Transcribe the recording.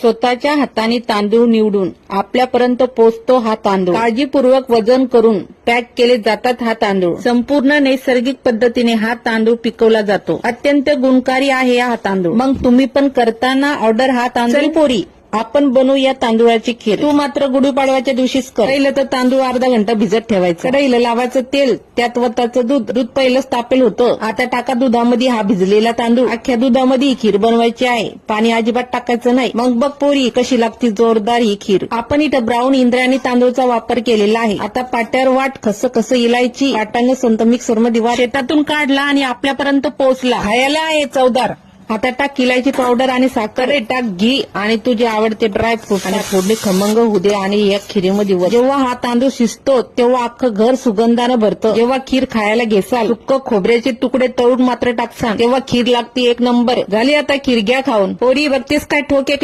स्वतःच्या हाताने तांदूळ निवडून आपल्यापर्यंत पोहोचतो हा तांदूळ. काळजीपूर्वक वजन करून पॅक केले जातात हा तांदूळ. संपूर्ण नैसर्गिक पद्धतीने हा तांदूळ पिकवला जातो. अत्यंत गुणकारी आहे हा तांदूळ. मग तुम्ही पण करताना ऑर्डर हा तांदूळ. चल पोरी, आपण बनवू या तांदूळाची खीर. तू मात्र गुढीपाडव्याच्या दिवशीच कर. पहिलं तर तांदूळ अर्धा घंटा भिजत ठेवायचं. कढईला लावायचं तेल, त्यात वताचं दूध. दूध पहिलंच तापेल होतं. आता टाका दुधामध्ये हा भिजलेला तांदूळ. अख्ख्या दुधामध्ये ही खीर बनवायची आहे. पाणी अजिबात टाकायचं नाही. मग बघ पोरी कशी लागती जोरदार ही खीर. आपण इथं ब्राऊन इंद्रायणी तांदूळचा वापर केलेला आहे. आता पाट्यावर वाट, खसखस इलायची वाटाने संत मिक्सर मध्ये वाट. शेतातून काढला आणि आपल्यापर्यंत पोहोचला. खायला आहे चवदार. आता टाक इलायची पावडर आणि साखर, टाक घी आणि तुझे आवडते ड्रायफ्रूट आणि फोडणी खमंग होऊ दे आणि या खिरीमध्ये जेव्हा हा तांदूळ शिजतो तेव्हा अख्खं घर सुगंधानं भरतं. जेव्हा खीर खायला घेसाल, सुक्क खोबऱ्याचे तुकडे तळून मात्र टाकसान, तेव्हा खीर लागते एक नंबर. झाली आता खीर, घ्या खाऊन. पोरी बघतेस काय ठोक एक